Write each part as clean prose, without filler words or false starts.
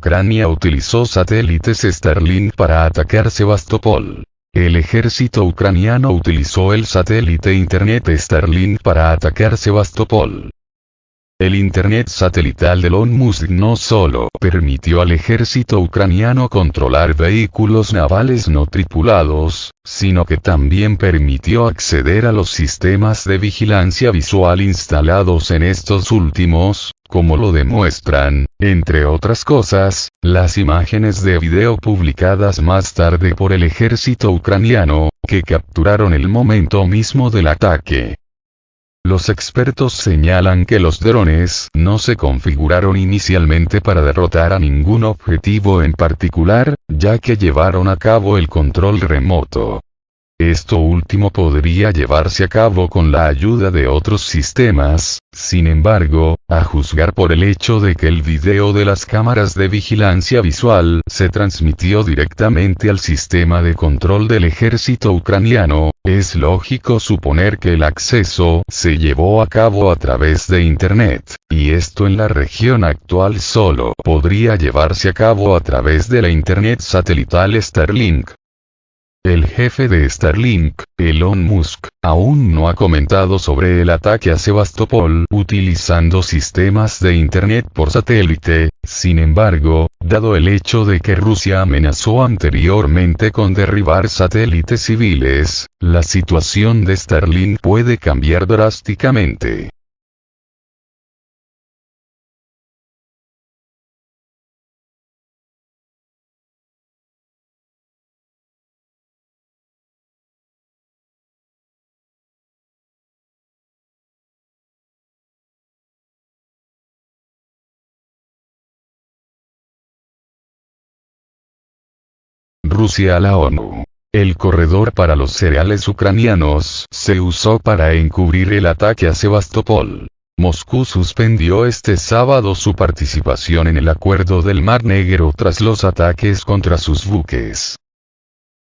Ucrania utilizó satélites Starlink para atacar Sebastopol. El ejército ucraniano utilizó el satélite Internet Starlink para atacar Sebastopol. El Internet satelital de Elon Musk no solo permitió al ejército ucraniano controlar vehículos navales no tripulados, sino que también permitió acceder a los sistemas de vigilancia visual instalados en estos últimos, como lo demuestran, entre otras cosas, las imágenes de video publicadas más tarde por el ejército ucraniano, que capturaron el momento mismo del ataque. Los expertos señalan que los drones no se configuraron inicialmente para derrotar a ningún objetivo en particular, ya que llevaron a cabo el control remoto. Esto último podría llevarse a cabo con la ayuda de otros sistemas, sin embargo, a juzgar por el hecho de que el video de las cámaras de vigilancia visual se transmitió directamente al sistema de control del ejército ucraniano, es lógico suponer que el acceso se llevó a cabo a través de Internet, y esto en la región actual solo podría llevarse a cabo a través de la Internet satelital Starlink. El jefe de Starlink, Elon Musk, aún no ha comentado sobre el ataque a Sebastopol utilizando sistemas de Internet por satélite. Sin embargo, dado el hecho de que Rusia amenazó anteriormente con derribar satélites civiles, la situación de Starlink puede cambiar drásticamente. Rusia a la ONU. El corredor para los cereales ucranianos se usó para encubrir el ataque a Sebastopol. Moscú suspendió este sábado su participación en el Acuerdo del Mar Negro tras los ataques contra sus buques.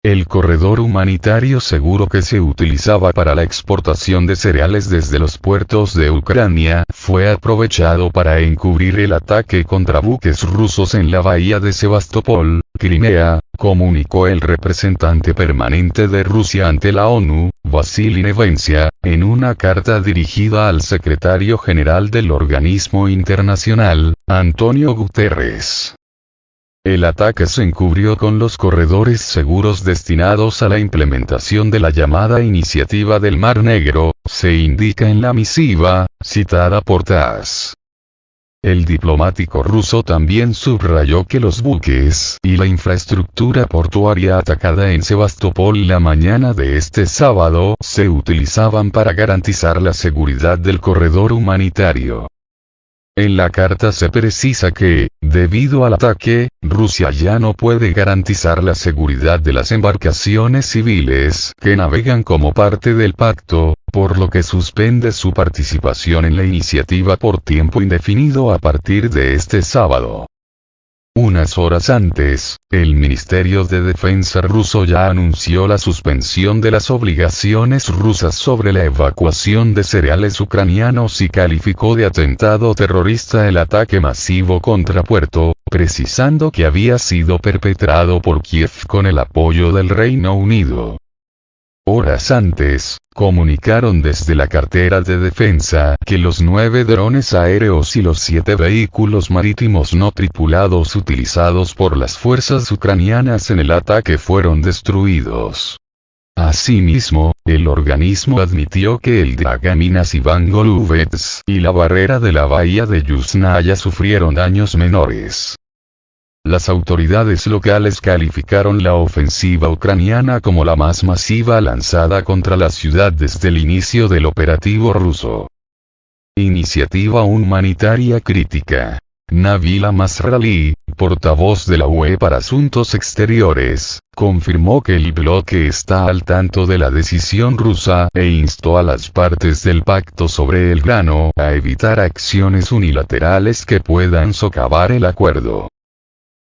El corredor humanitario seguro que se utilizaba para la exportación de cereales desde los puertos de Ucrania fue aprovechado para encubrir el ataque contra buques rusos en la bahía de Sebastopol, Crimea, comunicó el representante permanente de Rusia ante la ONU, Vasily Nevencia, en una carta dirigida al secretario general del organismo internacional, Antonio Guterres. El ataque se encubrió con los corredores seguros destinados a la implementación de la llamada Iniciativa del Mar Negro, se indica en la misiva, citada por TASS. El diplomático ruso también subrayó que los buques y la infraestructura portuaria atacada en Sebastopol la mañana de este sábado se utilizaban para garantizar la seguridad del corredor humanitario. En la carta se precisa que, debido al ataque, Rusia ya no puede garantizar la seguridad de las embarcaciones civiles que navegan como parte del pacto, por lo que suspende su participación en la iniciativa por tiempo indefinido a partir de este sábado. Unas horas antes, el Ministerio de Defensa ruso ya anunció la suspensión de las obligaciones rusas sobre la evacuación de cereales ucranianos y calificó de atentado terrorista el ataque masivo contra Puerto, precisando que había sido perpetrado por Kiev con el apoyo del Reino Unido. Horas antes, comunicaron desde la cartera de defensa que los 9 drones aéreos y los 7 vehículos marítimos no tripulados utilizados por las fuerzas ucranianas en el ataque fueron destruidos. Asimismo, el organismo admitió que el Dragaminas Iván Golubets y la barrera de la bahía de Yuzhnaya sufrieron daños menores. Las autoridades locales calificaron la ofensiva ucraniana como la más masiva lanzada contra la ciudad desde el inicio del operativo ruso. Iniciativa humanitaria crítica. Nabila Masrali, portavoz de la UE para Asuntos Exteriores, confirmó que el bloque está al tanto de la decisión rusa e instó a las partes del pacto sobre el grano a evitar acciones unilaterales que puedan socavar el acuerdo.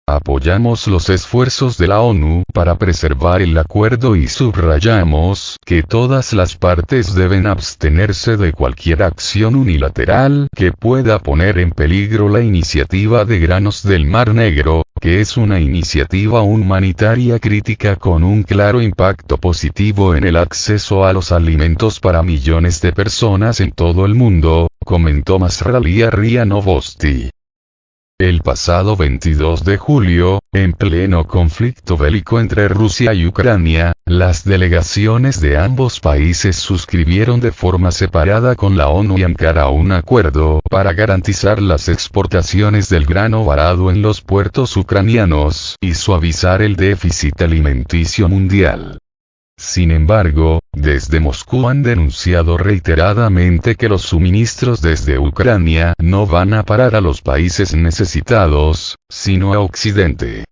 Apoyamos los esfuerzos de la ONU para preservar el acuerdo y subrayamos que todas las partes deben abstenerse de cualquier acción unilateral que pueda poner en peligro la iniciativa de granos del Mar Negro, que es una iniciativa humanitaria crítica con un claro impacto positivo en el acceso a los alimentos para millones de personas en todo el mundo, comentó Masralia Ria Novosti. El pasado 22 de julio, en pleno conflicto bélico entre Rusia y Ucrania, las delegaciones de ambos países suscribieron de forma separada con la ONU y Ankara un acuerdo para garantizar las exportaciones del grano varado en los puertos ucranianos y suavizar el déficit alimenticio mundial. Sin embargo, desde Moscú han denunciado reiteradamente que los suministros desde Ucrania no van a parar a los países necesitados, sino a Occidente.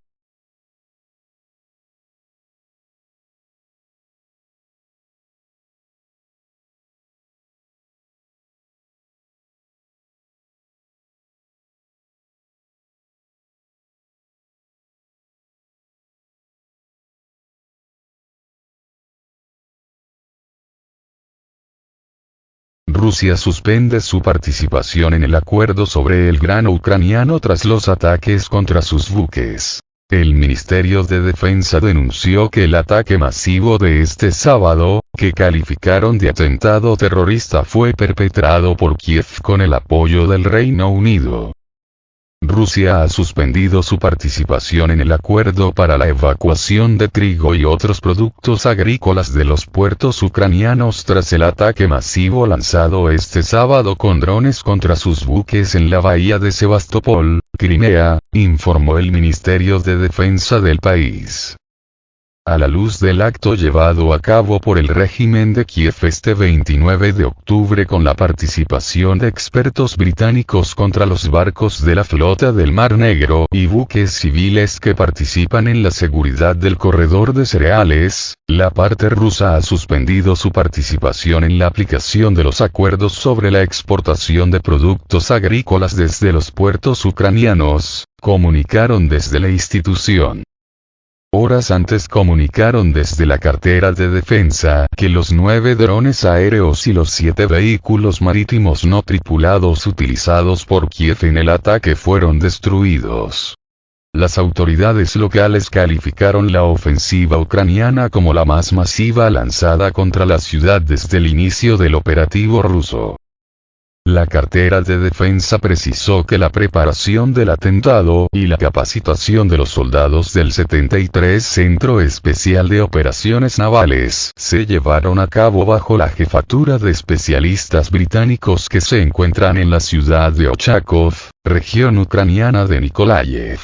Rusia suspende su participación en el acuerdo sobre el grano ucraniano tras los ataques contra sus buques. El Ministerio de Defensa denunció que el ataque masivo de este sábado, que calificaron de atentado terrorista, fue perpetrado por Kiev con el apoyo del Reino Unido. Rusia ha suspendido su participación en el acuerdo para la evacuación de trigo y otros productos agrícolas de los puertos ucranianos tras el ataque masivo lanzado este sábado con drones contra sus buques en la bahía de Sebastopol, Crimea, informó el Ministerio de Defensa del país. A la luz del acto llevado a cabo por el régimen de Kiev este 29 de octubre con la participación de expertos británicos contra los barcos de la flota del Mar Negro y buques civiles que participan en la seguridad del corredor de cereales, la parte rusa ha suspendido su participación en la aplicación de los acuerdos sobre la exportación de productos agrícolas desde los puertos ucranianos, comunicaron desde la institución. Horas antes comunicaron desde la cartera de defensa que los 9 drones aéreos y los 7 vehículos marítimos no tripulados utilizados por Kiev en el ataque fueron destruidos. Las autoridades locales calificaron la ofensiva ucraniana como la más masiva lanzada contra la ciudad desde el inicio del operativo ruso. La cartera de defensa precisó que la preparación del atentado y la capacitación de los soldados del 73 Centro Especial de Operaciones Navales se llevaron a cabo bajo la jefatura de especialistas británicos que se encuentran en la ciudad de Ochakov, región ucraniana de Nikolayev.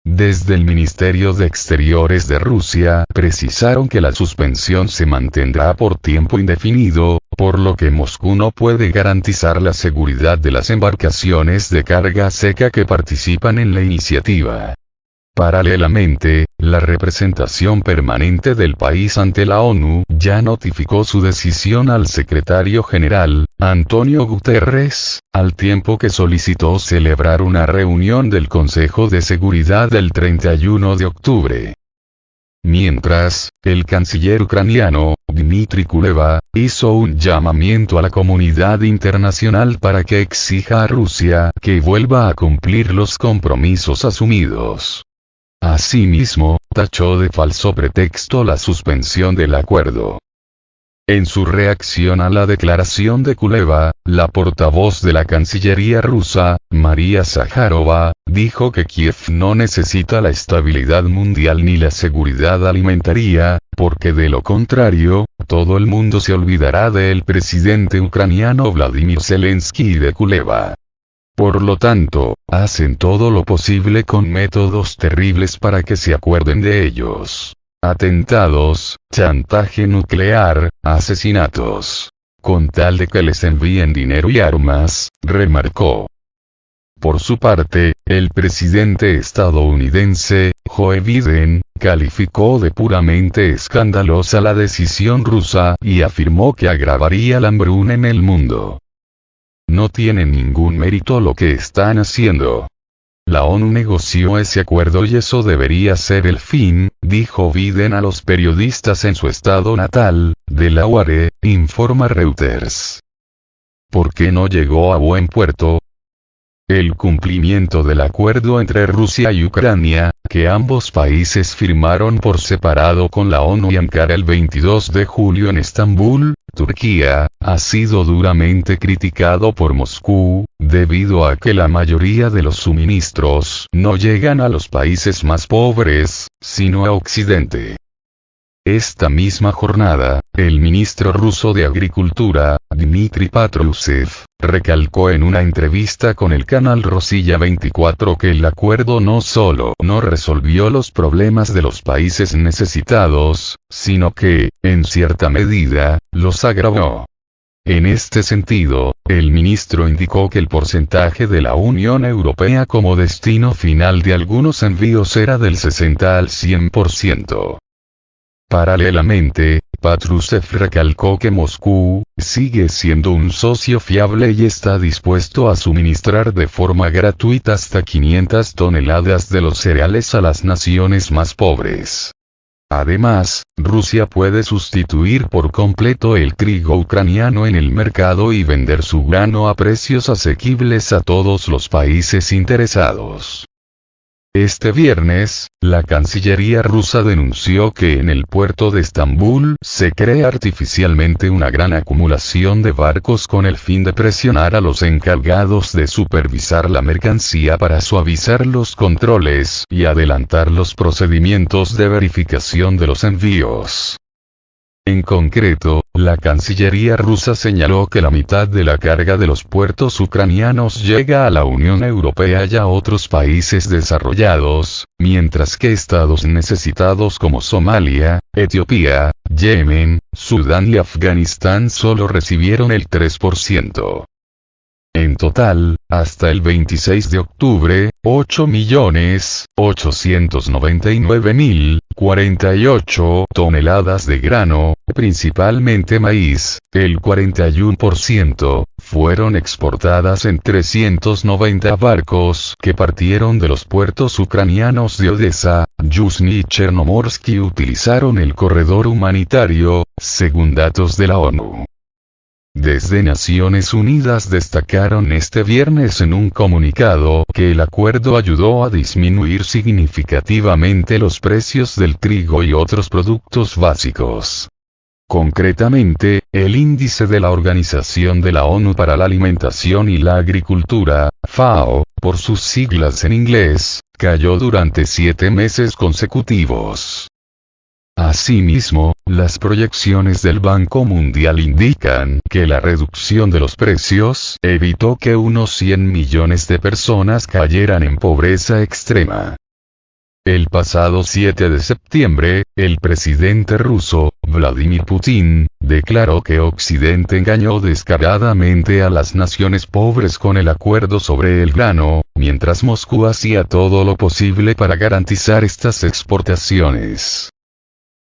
Desde el Ministerio de Exteriores de Rusia precisaron que la suspensión se mantendrá por tiempo indefinido, por lo que Moscú no puede garantizar la seguridad de las embarcaciones de carga seca que participan en la iniciativa. Paralelamente, la representación permanente del país ante la ONU ya notificó su decisión al secretario general, Antonio Guterres, al tiempo que solicitó celebrar una reunión del Consejo de Seguridad el 31 de octubre. Mientras, el canciller ucraniano, Dmitry Kuleba, hizo un llamamiento a la comunidad internacional para que exija a Rusia que vuelva a cumplir los compromisos asumidos. Asimismo, tachó de falso pretexto la suspensión del acuerdo. En su reacción a la declaración de Kuleba, la portavoz de la Cancillería rusa, María Zakharova, dijo que Kiev no necesita la estabilidad mundial ni la seguridad alimentaria, porque de lo contrario, todo el mundo se olvidará del presidente ucraniano Vladimir Zelensky y de Kuleba. Por lo tanto, hacen todo lo posible con métodos terribles para que se acuerden de ellos. Atentados, chantaje nuclear, asesinatos. Con tal de que les envíen dinero y armas, remarcó. Por su parte, el presidente estadounidense, Joe Biden, calificó de puramente escandalosa la decisión rusa y afirmó que agravaría la hambruna en el mundo. No tiene ningún mérito lo que están haciendo. La ONU negoció ese acuerdo y eso debería ser el fin, dijo Biden a los periodistas en su estado natal, Delaware, informa Reuters. ¿Por qué no llegó a buen puerto? El cumplimiento del acuerdo entre Rusia y Ucrania, que ambos países firmaron por separado con la ONU y Ankara el 22 de julio en Estambul, Turquía, ha sido duramente criticado por Moscú, debido a que la mayoría de los suministros no llegan a los países más pobres, sino a Occidente. Esta misma jornada, el ministro ruso de Agricultura, Dmitry Patrushev, recalcó en una entrevista con el canal Rosilla 24 que el acuerdo no solo no resolvió los problemas de los países necesitados, sino que, en cierta medida, los agravó. En este sentido, el ministro indicó que el porcentaje de la Unión Europea como destino final de algunos envíos era del 60 al 100%. Paralelamente, Patrushev recalcó que Moscú sigue siendo un socio fiable y está dispuesto a suministrar de forma gratuita hasta 500 toneladas de los cereales a las naciones más pobres. Además, Rusia puede sustituir por completo el trigo ucraniano en el mercado y vender su grano a precios asequibles a todos los países interesados. Este viernes, la Cancillería rusa denunció que en el puerto de Estambul se crea artificialmente una gran acumulación de barcos con el fin de presionar a los encargados de supervisar la mercancía para suavizar los controles y adelantar los procedimientos de verificación de los envíos. En concreto, la Cancillería rusa señaló que la mitad de la carga de los puertos ucranianos llega a la Unión Europea y a otros países desarrollados, mientras que estados necesitados como Somalia, Etiopía, Yemen, Sudán y Afganistán solo recibieron el 3%. En total, hasta el 26 de octubre, 8.899.048 toneladas de grano, principalmente maíz, el 41%, fueron exportadas en 390 barcos que partieron de los puertos ucranianos de Odessa, Yuzhny y Chernomorsk y utilizaron el corredor humanitario, según datos de la ONU. Desde Naciones Unidas destacaron este viernes en un comunicado que el acuerdo ayudó a disminuir significativamente los precios del trigo y otros productos básicos. Concretamente, el índice de la Organización de la ONU para la Alimentación y la Agricultura, FAO, por sus siglas en inglés, cayó durante 7 meses consecutivos. Asimismo, las proyecciones del Banco Mundial indican que la reducción de los precios evitó que unos 100 millones de personas cayeran en pobreza extrema. El pasado 7 de septiembre, el presidente ruso, Vladimir Putin, declaró que Occidente engañó descaradamente a las naciones pobres con el acuerdo sobre el grano, mientras Moscú hacía todo lo posible para garantizar estas exportaciones.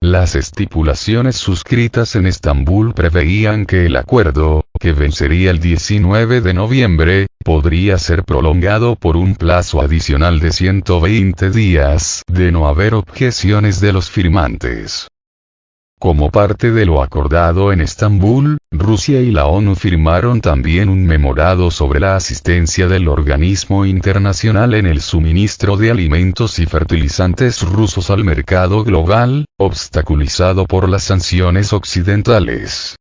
Las estipulaciones suscritas en Estambul preveían que el acuerdo, que vencería el 19 de noviembre, podría ser prolongado por un plazo adicional de 120 días, de no haber objeciones de los firmantes. Como parte de lo acordado en Estambul, Rusia y la ONU firmaron también un memorando sobre la asistencia del organismo internacional en el suministro de alimentos y fertilizantes rusos al mercado global, obstaculizado por las sanciones occidentales.